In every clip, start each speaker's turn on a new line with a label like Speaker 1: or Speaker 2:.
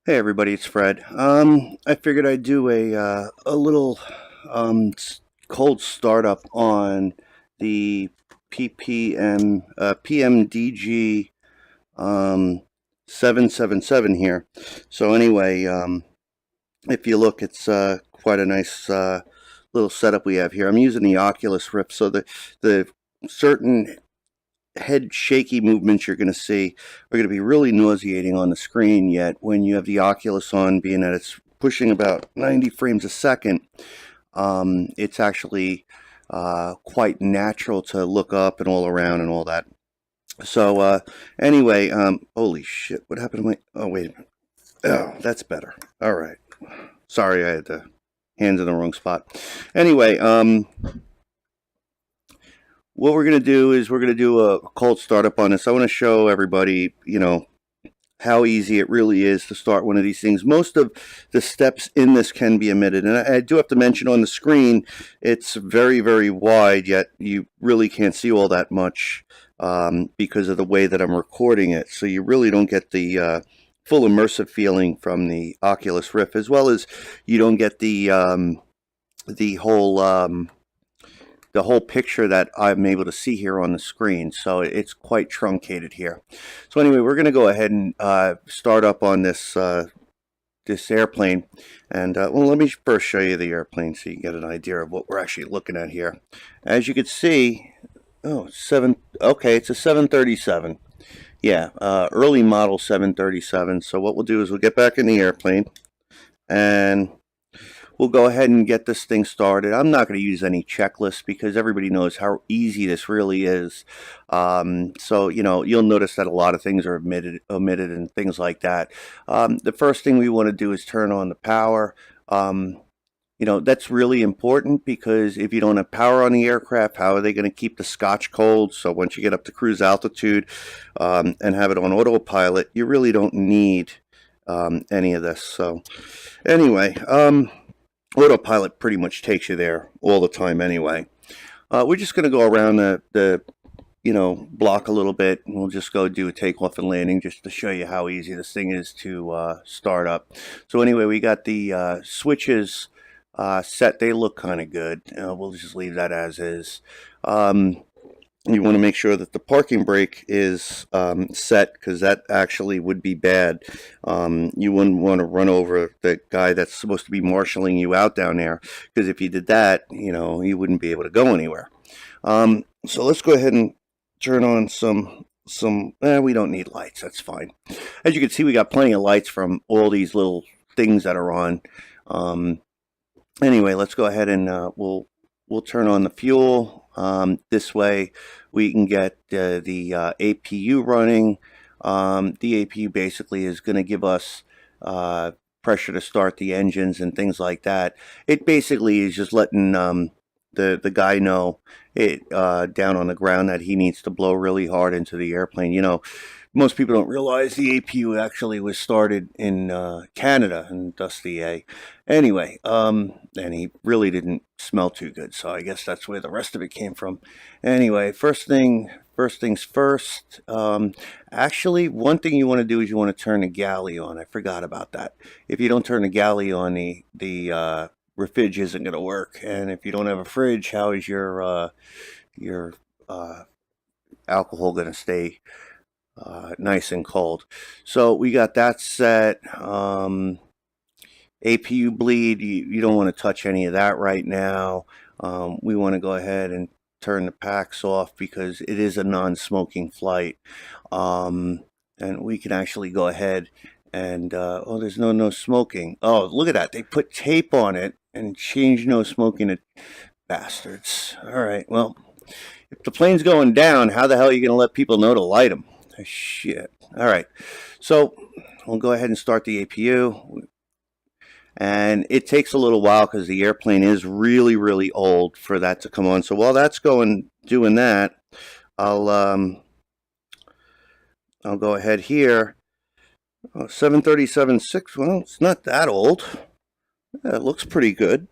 Speaker 1: Hey everybody, it's Fred. I figured I'd do a little cold startup on the PMDG um, 777 here. So anyway, if you look, it's quite a nice little setup we have here. I'm using the Oculus Rift, so the certain head shaky movements you're going to see are going to be really nauseating on the screen, yet when you have the Oculus on, being that it's pushing about 90 frames a second, it's actually quite natural to look up and all around and all that. So anyway, holy shit, what happened to my, oh wait a minute, oh, that's better. All right, sorry, I had the hands in the wrong spot. Anyway, what we're going to do is we're going to do a cold startup on this. I want to show everybody, how easy it really is to start one of these things. Most of the steps in this can be omitted. And I do have to mention on the screen, it's very, very wide, yet you really can't see all that much because of the way that I'm recording it. So you really don't get the full immersive feeling from the Oculus Rift, as well as you don't get the whole picture that I'm able to see here on the screen. So it's quite truncated here. So anyway, we're going to go ahead and start up on this this airplane. And well, let me first show you the airplane so you get an idea of what we're actually looking at here. As you can see, okay, it's a 737. Yeah, early model 737. So what we'll do is we'll get back in the airplane and we'll go ahead and get this thing started. I'm not going to use any checklist because everybody knows how easy this really is. So, you'll notice that a lot of things are omitted and things like that. The first thing we want to do is turn on the power. That's really important because if you don't have power on the aircraft, how are they going to keep the scotch cold? So once you get up to cruise altitude and have it on autopilot, you really don't need any of this. So anyway, autopilot pretty much takes you there all the time anyway. We're just going to go around the block a little bit, and we'll just go do a takeoff and landing just to show you how easy this thing is to start up. So anyway, we got the switches set. They look kind of good. We'll just leave that as is. You want to make sure that the parking brake is set, because that actually would be bad. You wouldn't want to run over the guy that's supposed to be marshaling you out down there, because if you did that, you wouldn't be able to go anywhere. So let's go ahead and turn on some we don't need lights, that's fine. As you can see, we got plenty of lights from all these little things that are on. Anyway, let's go ahead and we'll turn on the fuel. This way we can get the APU running. The APU basically is going to give us pressure to start the engines and things like that. It basically is just letting the guy know down on the ground that he needs to blow really hard into the airplane. Most people don't realize the APU actually was started in Canada, and thus the A. Anyway, and he really didn't smell too good, so I guess that's where the rest of it came from. Anyway, first things first. Actually, one thing you want to do is you want to turn the galley on. I forgot about that. If you don't turn the galley on, the refrige isn't going to work. And if you don't have a fridge, how is your alcohol going to stay nice and cold? So we got that set. APU bleed, you don't want to touch any of that right now. We want to go ahead and turn the packs off because it is a non-smoking flight. And we can actually go ahead and oh, there's no smoking. Oh, look at that, they put tape on it and changed no smoking to bastards. All right, well, if the plane's going down, how the hell are you going to let people know to light them? Shit. All right, so we'll go ahead and start the APU, and it takes a little while because the airplane is really, really old for that to come on. So while that's doing that, I'll go ahead here. 737-6. Well, it's not that old. It looks pretty good.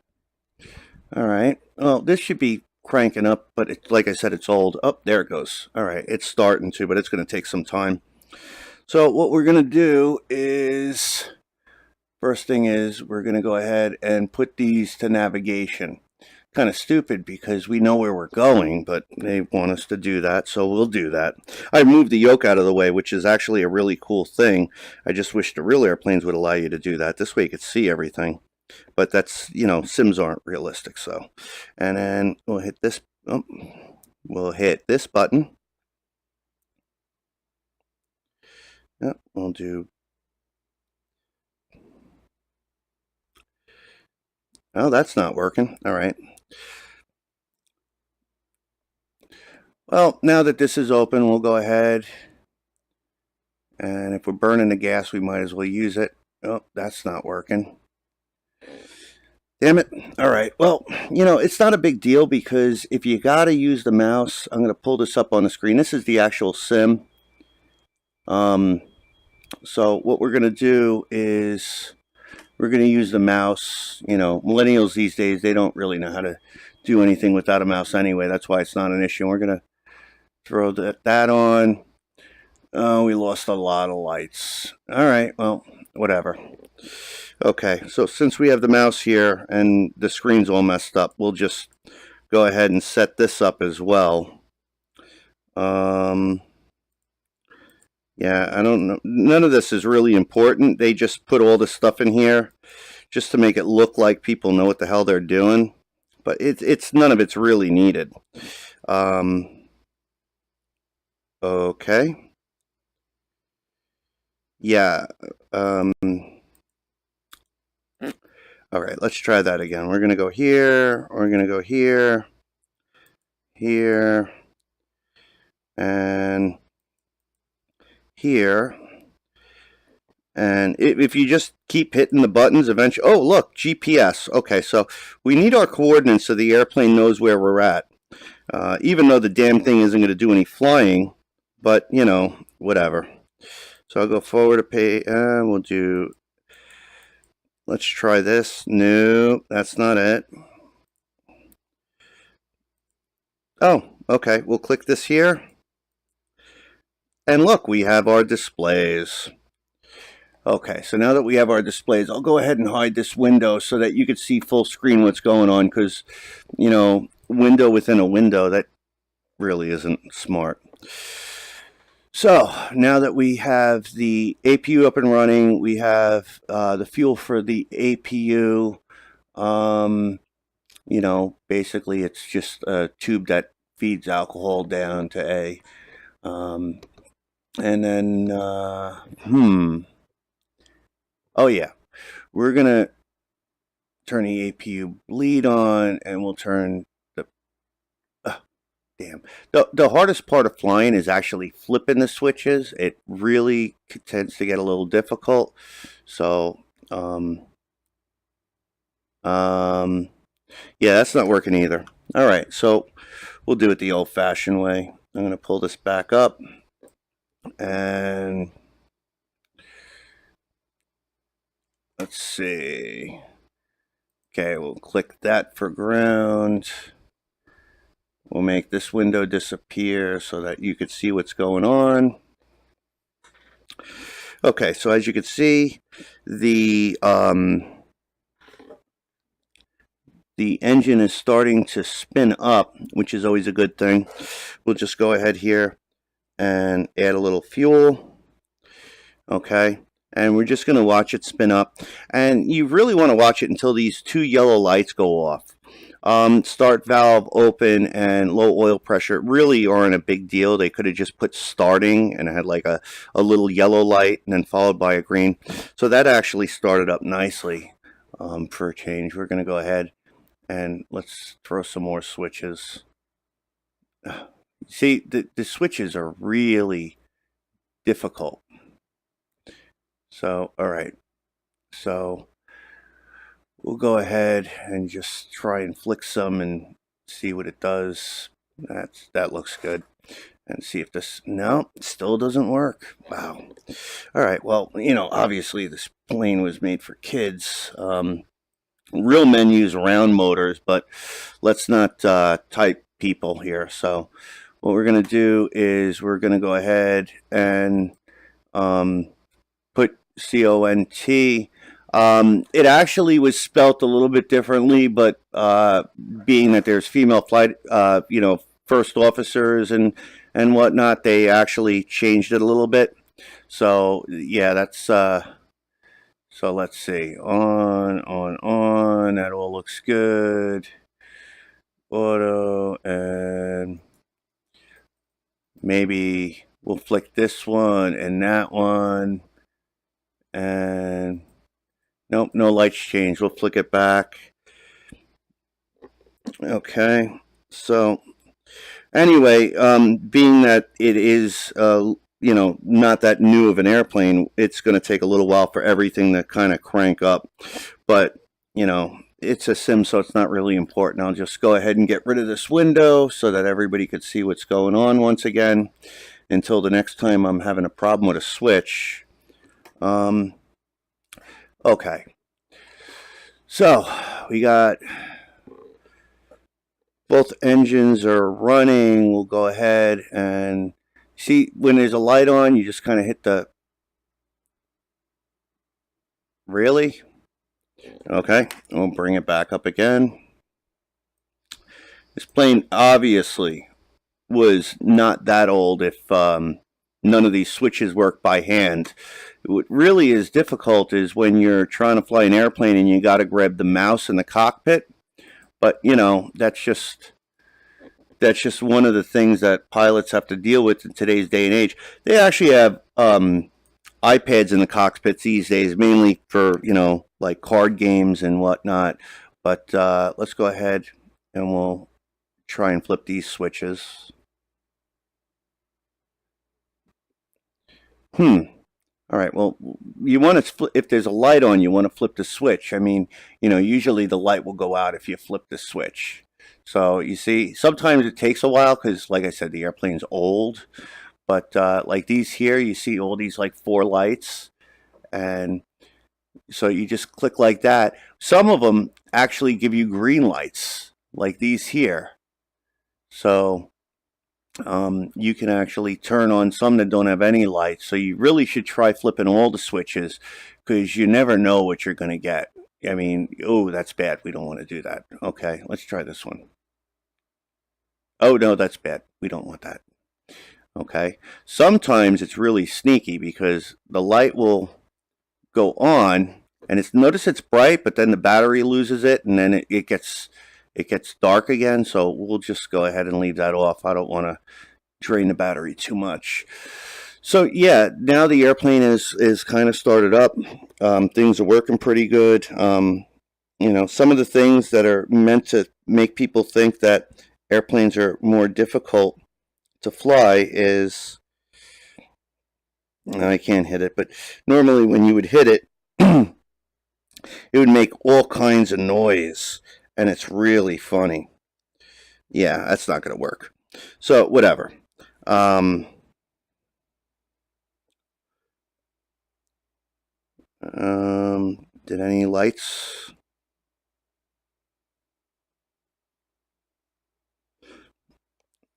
Speaker 1: All right. Well, this should be cranking up, but like I said, it's old. Oh, there it goes. All right, it's starting to, but it's going to take some time. So what we're going to do is first thing is we're going to go ahead and put these to navigation. Kind of stupid because we know where we're going, but they want us to do that, so we'll do that. I moved the yoke out of the way, which is actually a really cool thing. I just wish the real airplanes would allow you to do that. This way you could see everything. But that's, sims aren't realistic, so. And then we'll hit this, we'll hit this button. Yep, we'll do. Oh, that's not working. All right. Well, now that this is open, we'll go ahead. And if we're burning the gas, we might as well use it. Oh, that's not working. Damn it. All right. Well, it's not a big deal because if you got to use the mouse, I'm going to pull this up on the screen. This is the actual sim. So what we're going to do is we're going to use the mouse. Millennials these days, they don't really know how to do anything without a mouse anyway. That's why it's not an issue. We're going to throw that on. Oh, we lost a lot of lights. All right, well, whatever. Okay, so since we have the mouse here and the screen's all messed up, we'll just go ahead and set this up as well. Yeah, I don't know. None of this is really important. They just put all this stuff in here just to make it look like people know what the hell they're doing. But it's none of it's really needed. Okay. Yeah. All right, let's try that again. We're going to go here. We're going to go here. Here. And here. And if you just keep hitting the buttons, eventually... Oh, look, GPS. Okay, so we need our coordinates so the airplane knows where we're at. Even though the damn thing isn't going to do any flying. But, whatever. So I'll go forward a page, and we'll do... Let's try this. No, that's not it. Oh, okay. We'll click this here. And look, we have our displays. Okay, so now that we have our displays, I'll go ahead and hide this window so that you can see full screen what's going on, because, window within a window, that really isn't smart. So now that we have the APU up and running, we have the fuel for the APU. Basically it's just a tube that feeds alcohol down to A. And then, oh yeah, we're gonna turn the APU bleed on, and we'll turn the the hardest part of flying is actually flipping the switches. It really tends to get a little difficult. So yeah, that's not working either. All right, so we'll do it the old-fashioned way. I'm gonna pull this back up, and let's see. Okay, we'll click that for ground. We'll make this window disappear so that you can see what's going on. Okay, so as you can see, the engine is starting to spin up, which is always a good thing. We'll just go ahead here and add a little fuel. Okay, and we're just going to watch it spin up. And you really want to watch it until these two yellow lights go off. Start valve open and low oil pressure really aren't a big deal. They could have just put starting and had like a little yellow light and then followed by a green. So that actually started up nicely. For a change, we're going to go ahead and let's throw some more switches. See, the switches are really difficult. So, all right. So we'll go ahead and just try and flick some and see what it does. That looks good. And see if this... No, it still doesn't work. Wow. All right, well, obviously this plane was made for kids. Real men use round motors, but let's not type people here. So what we're going to do is we're going to go ahead and put CONT. It actually was spelt a little bit differently, but being that there's female flight, first officers and whatnot, they actually changed it a little bit. So yeah, that's so let's see. On. That all looks good. Auto, and maybe we'll flick this one and that one. And nope, no lights changed. We'll flick it back. Okay. So anyway, being that it is, not that new of an airplane, it's going to take a little while for everything to kind of crank up. But, it's a sim, so it's not really important. I'll just go ahead and get rid of this window so that everybody could see what's going on once again until the next time I'm having a problem with a switch. Okay. So we got both engines are running. We'll go ahead and see when there's a light on, you just kind of hit the, really? Okay, we'll bring it back up again. This plane obviously was not that old if none of these switches work by hand. What really is difficult is when you're trying to fly an airplane and you got to grab the mouse in the cockpit. But, that's just one of the things that pilots have to deal with in today's day and age. They actually have iPads in the cockpits these days, mainly for, like card games and whatnot. But let's go ahead and we'll try and flip these switches. All right, well, you want to, if there's a light on, you want to flip the switch. I mean, usually the light will go out if you flip the switch. So you see, sometimes it takes a while because, like I said, the airplane's old. But like these here, you see all these like 4 lights. And so you just click like that. Some of them actually give you green lights, like these here. So you can actually turn on some that don't have any lights. So you really should try flipping all the switches because you never know what you're going to get. I mean, oh, that's bad. We don't want to do that. Okay, let's try this one. Oh, no, that's bad. We don't want that. Okay, sometimes it's really sneaky because the light will go on and notice it's bright, but then the battery loses it and then it gets dark again. So we'll just go ahead and leave that off. I don't want to drain the battery too much. So yeah, now the airplane is kind of started up. Things are working pretty good. Some of the things that are meant to make people think that airplanes are more difficult to fly is, I can't hit it, but normally when you would hit it, it would make all kinds of noise, and it's really funny. Yeah, that's not going to work. So whatever. Did any lights?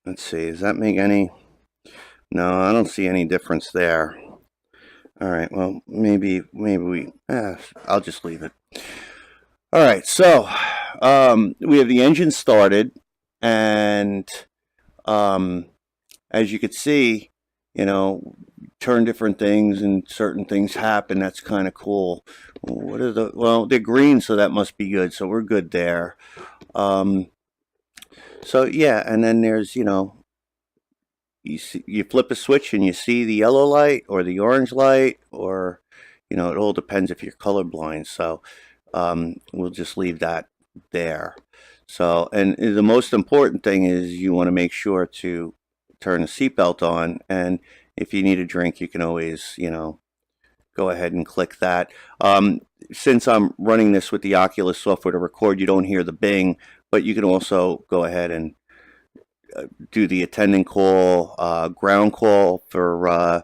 Speaker 1: Let's see, does that make any? No, I don't see any difference there. All right, well, maybe we, I'll just leave it. All right, so we have the engine started, and as you could see, turn different things and certain things happen. That's kind of cool. What are well, they're green, so that must be good. So we're good there. So yeah, and then there's, you flip a switch and you see the yellow light or the orange light, or, it all depends if you're colorblind. So we'll just leave that there. So, and the most important thing is you want to make sure to turn the seatbelt on, and if you need a drink, you can always, go ahead and click that. Since I'm running this with the Oculus software to record, you don't hear the bing, but you can also go ahead and do the attending call, ground call for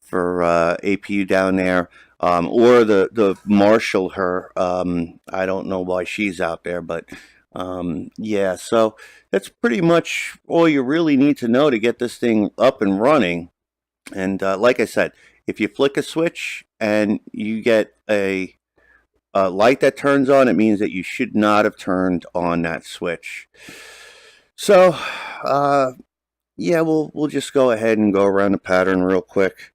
Speaker 1: APU down there, or the marshal her. I don't know why she's out there, but yeah, so that's pretty much all you really need to know to get this thing up and running. And like I said, if you flick a switch and you get a light that turns on, it means that you should not have turned on that switch. So, yeah, we'll just go ahead and go around the pattern real quick.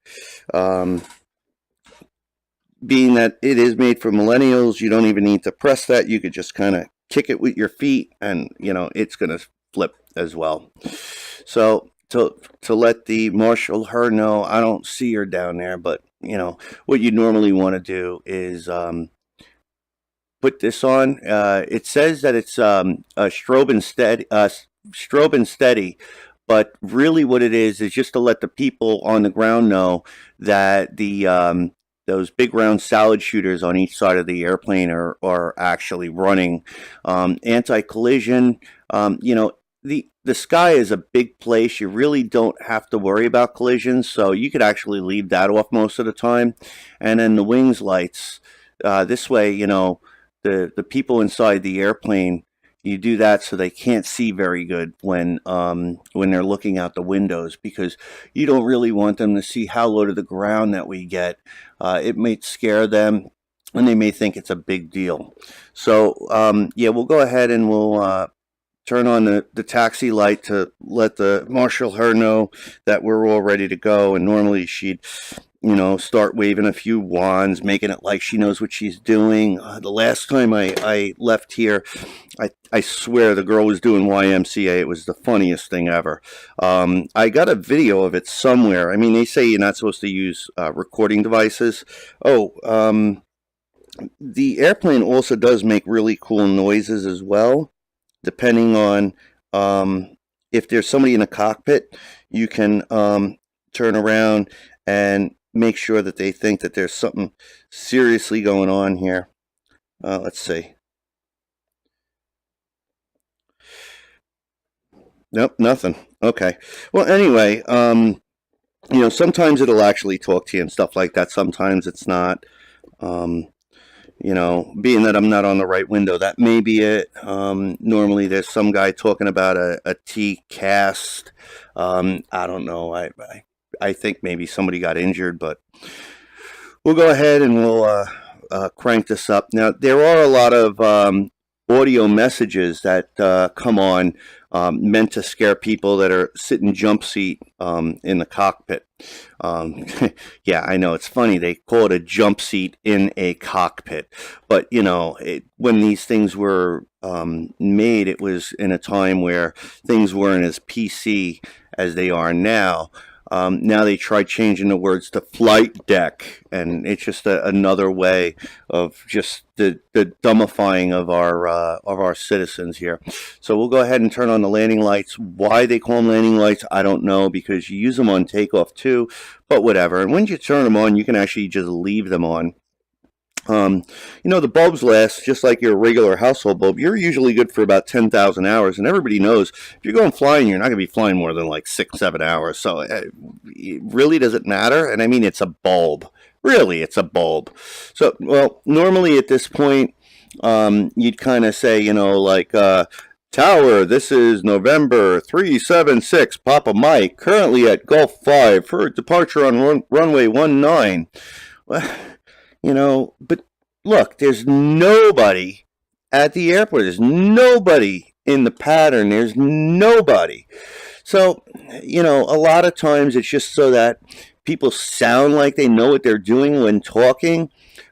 Speaker 1: Being that it is made for millennials, you don't even need to press that. You could just kind of kick it with your feet, and it's going to flip as well. So to let the marshal her know, I don't see her down there, but what you normally want to do is put this on. It says that it's a strobe and steady, but really what it is just to let the people on the ground know that the those big round salad shooters on each side of the airplane are actually running. Anti-collision, the sky is a big place. You really don't have to worry about collisions, so you could actually leave that off most of the time. And then the wings lights, this way, the people inside the airplane, you do that so they can't see very good when they're looking out the windows, because you don't really want them to see how low to the ground that we get. It may scare them, and they may think it's a big deal. So yeah, we'll go ahead and we'll turn on the taxi light to let the marshal her know that we're all ready to go. And normally she'd start waving a few wands, making it like she knows what she's doing. The last time I left here, I swear the girl was doing YMCA. It was the funniest thing ever. I got a video of it somewhere. I mean, they say you're not supposed to use recording devices. The airplane also does make really cool noises as well. Depending on if there's somebody in the cockpit, you can turn around and make sure that they think that there's something seriously going on here. Let's see. Nope, nothing. Okay. Well, anyway, sometimes it'll actually talk to you and stuff like that. Sometimes it's not. Being that I'm not on the right window, that may be it. Normally there's some guy talking about a T cast. I don't know. I think maybe somebody got injured, but we'll go ahead and we'll crank this up. Now, there are a lot of audio messages that come on meant to scare people that are sitting jump seat in the cockpit. Yeah, I know, it's funny. They call it a jump seat in a cockpit. But, when these things were made, it was in a time where things weren't as PC as they are now. Now they try changing the words to flight deck, and it's just another way of just the dumbifying of our citizens here. So we'll go ahead and turn on the landing lights. Why they call them landing lights, I don't know, because you use them on takeoff too, but whatever. And when you turn them on, you can actually just leave them on. The bulbs last just like your regular household bulb. You're usually good for about 10,000 hours, and everybody knows if you're going flying, you're not going to be flying more than like 6-7 hours. So it really doesn't matter. And I mean, it's a bulb. Really, it's a bulb. So, well, normally at this point, you'd kind of say, Tower, this is November 376, Papa Mike, currently at Gulf 5 for departure on runway 19. Well, but look, there's nobody at the airport. There's nobody in the pattern. There's nobody. So, a lot of times it's just so that people sound like they know what they're doing when talking.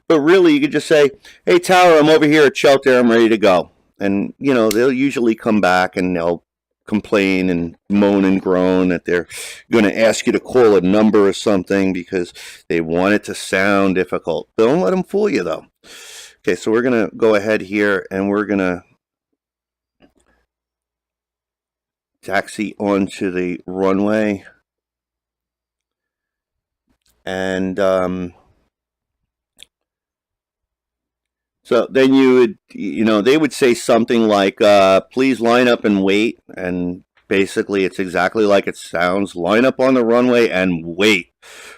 Speaker 1: But really, you could just say, hey, Tower, I'm over here at shelter. I'm ready to go. And, they'll usually come back and they'll complain and moan and groan that they're going to ask you to call a number or something because they want it to sound difficult. Don't let them fool you, though. Okay, so we're going to go ahead here and we're going to taxi onto the runway. And so then you would, they would say something like, please line up and wait. And basically it's exactly like it sounds. Line up on the runway and wait.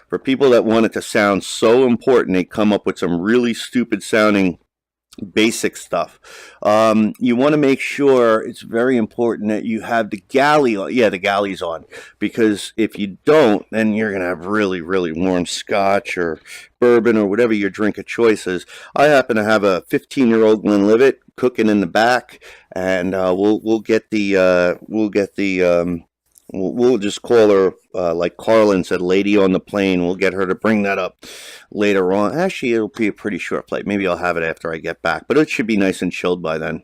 Speaker 1: For people that want it to sound so important, they come up with some really stupid sounding basic stuff. You want to make sure, it's very important that you have the galley on. Yeah, the galley's on, because if you don't, then you're going to have really, really warm scotch or bourbon or whatever your drink of choice is. I happen to have a 15-year-old Glenlivet cooking in the back, and we'll get the we'll just call her, like Carlin said, lady on the plane. We'll get her to bring that up later on. Actually, it'll be a pretty short flight. Maybe I'll have it after I get back, but it should be nice and chilled by then.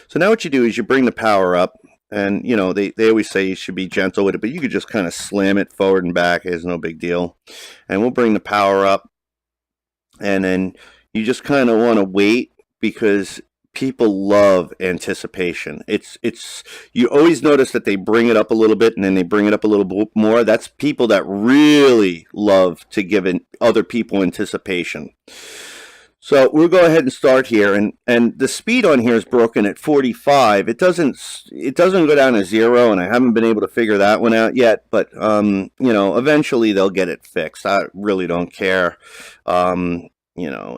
Speaker 1: So now what you do is you bring the power up, and they always say you should be gentle with it, but you could just kind of slam it forward and back. It's no big deal. And we'll bring the power up, and then you just kind of want to wait, because people love anticipation. It's you always notice that they bring it up a little bit and then they bring it up a little bit more. That's people that really love to give other people anticipation. So we'll go ahead and start here, and the speed on here is broken at 45. It doesn't go down to 0, and I haven't been able to figure that one out yet. But eventually they'll get it fixed. I really don't care.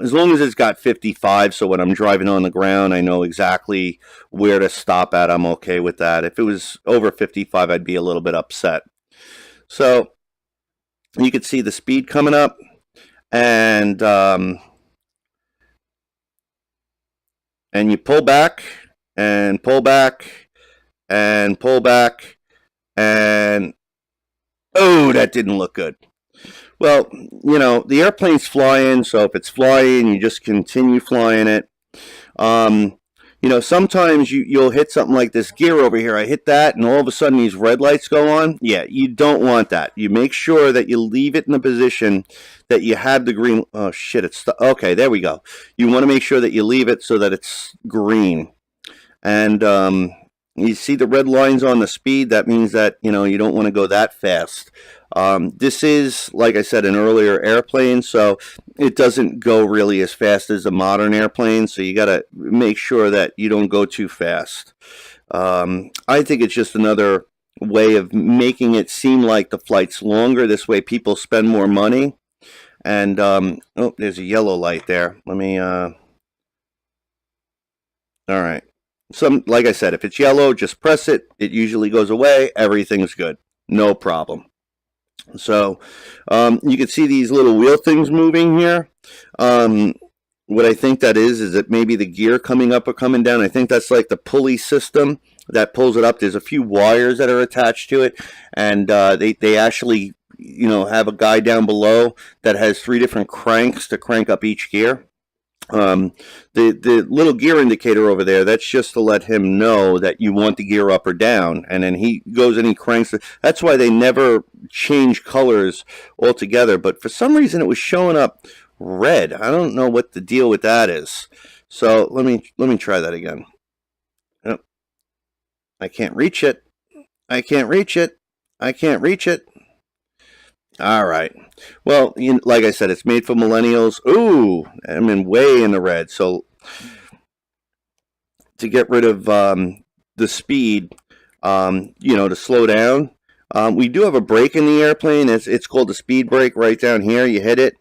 Speaker 1: As long as it's got 55, so when I'm driving on the ground, I know exactly where to stop at. I'm okay with that. If it was over 55, I'd be a little bit upset. So you can see the speed coming up, and you pull back and pull back and pull back, and oh, that didn't look good. Well, the airplane's flying, so if it's flying, you just continue flying it. Sometimes you'll hit something like this gear over here. I hit that, and all of a sudden these red lights go on. Yeah, you don't want that. You make sure that you leave it in the position that you have the green. Oh, shit, okay, there we go. You want to make sure that you leave it so that it's green. And you see the red lines on the speed. That means that, you don't want to go that fast. This is, like I said, an earlier airplane, so it doesn't go really as fast as a modern airplane, so you got to make sure that you don't go too fast. I think it's just another way of making it seem like the flight's longer. This way people spend more money. And, oh, there's a yellow light there. Let me, all right. Like I said, if it's yellow, just press it. It usually goes away. Everything's good. No problem. So you can see these little wheel things moving here. What I think that is that maybe the gear coming up or coming down. I think that's like the pulley system that pulls it up. There's a few wires that are attached to it, and they actually have a guy down below that has 3 different cranks to crank up each gear. The little gear indicator over there, that's just to let him know that you want the gear up or down, and then he goes and he cranks it. That's why they never change colors altogether, but for some reason it was showing up red. I don't know what the deal with that is. So let me try that again. Yep. I can't reach it. I can't reach it. I can't reach it. All right. Well, like I said, it's made for millennials. Ooh, I'm way in the red. So to get rid of the speed, to slow down, we do have a brake in the airplane. It's called the speed brake right down here. You hit it.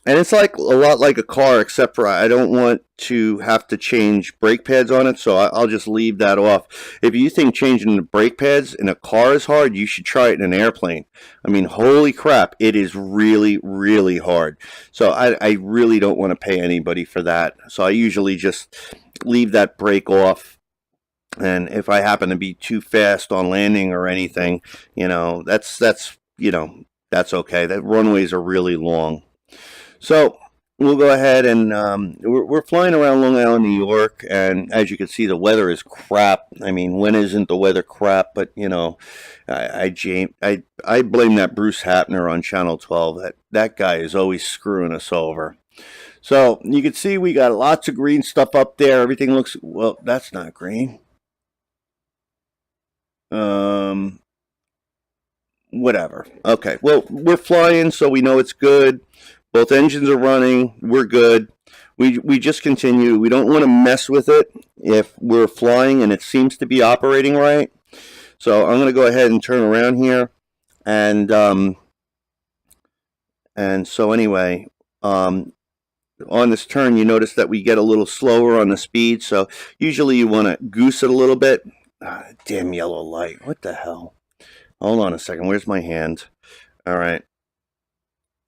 Speaker 1: And it's like a lot like a car, except for I don't want to have to change brake pads on it, so I'll just leave that off. If you think changing the brake pads in a car is hard, you should try it in an airplane. I mean, holy crap, it is really, really hard. So I really don't want to pay anybody for that. So I usually just leave that brake off. And if I happen to be too fast on landing or anything, that's okay. That runways are really long. So we'll go ahead and we're flying around Long Island, New York, and as you can see, the weather is crap. I mean, when isn't the weather crap? But I blame that Bruce Hapner on Channel 12. That guy is always screwing us over. So you can see we got lots of green stuff up there. Everything looks, well, that's not green. Whatever. Okay. Well, we're flying, so we know it's good. Both engines are running. We're good. We just continue. We don't want to mess with it if we're flying and it seems to be operating right. So I'm going to go ahead and turn around here, and so anyway, on this turn, you notice that we get a little slower on the speed. So usually you want to goose it a little bit. Damn yellow light. What the hell? Hold on a second. Where's my hand? All right.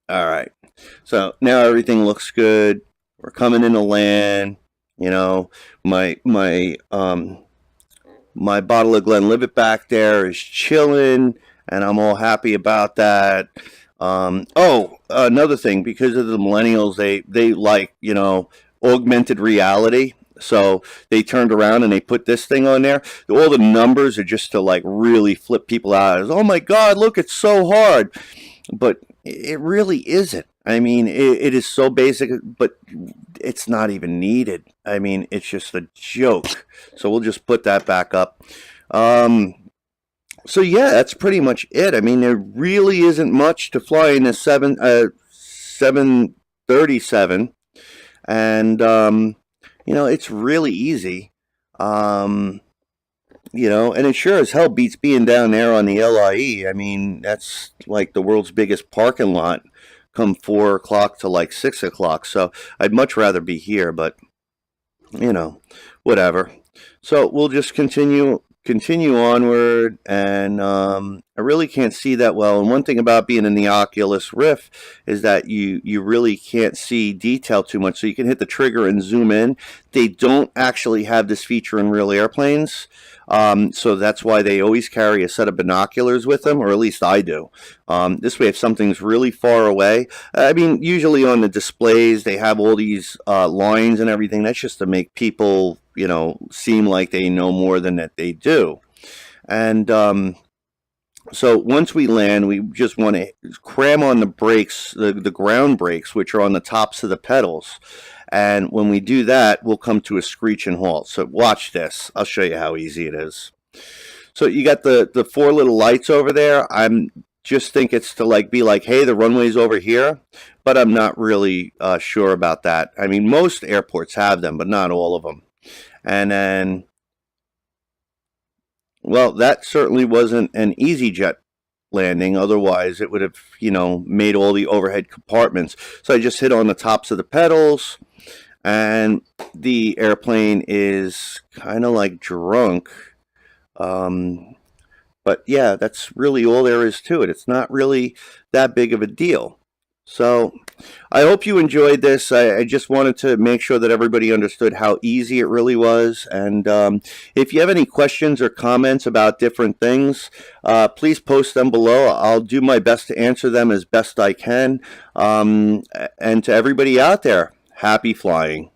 Speaker 1: All right. So now everything looks good. We're coming into land. You know, my bottle of Glenlivet back there is chilling, and I'm all happy about that. Another thing, because of the millennials, they like, augmented reality. So they turned around and they put this thing on there. All the numbers are just to like really flip people out. It's, oh my God, look, it's so hard. But it really isn't. I mean, it is so basic, but it's not even needed. I mean, it's just a joke. So we'll just put that back up. So yeah, that's pretty much it. I mean, there really isn't much to fly in a 737, and it's really easy. And it sure as hell beats being down there on the LIE. I mean, that's like the world's biggest parking lot come 4 o'clock to like 6 o'clock. So I'd much rather be here, but whatever. So we'll just continue onward, and I really can't see that well. And one thing about being in the Oculus Rift is that you really can't see detail too much, so you can hit the trigger and zoom in. They don't actually have this feature in real airplanes, so that's why they always carry a set of binoculars with them, or at least I do. This way, if something's really far away, I mean, usually on the displays they have all these lines and everything. That's just to make people seem like they know more than that they do. And so once we land, we just want to cram on the brakes, the ground brakes, which are on the tops of the pedals. And when we do that, we'll come to a screeching halt. So watch this. I'll show you how easy it is. So you got the 4 little lights over there. I'm just think it's to be like, hey, the runway's over here. But I'm not really sure about that. I mean, most airports have them, but not all of them. And then, well, that certainly wasn't an EasyJet landing. Otherwise, it would have, made all the overhead compartments. So I just hit on the tops of the pedals, and the airplane is kind of like drunk. But yeah, that's really all there is to it. It's not really that big of a deal. So I hope you enjoyed this. I just wanted to make sure that everybody understood how easy it really was. And if you have any questions or comments about different things, please post them below. I'll do my best to answer them as best I can. And to everybody out there, happy flying.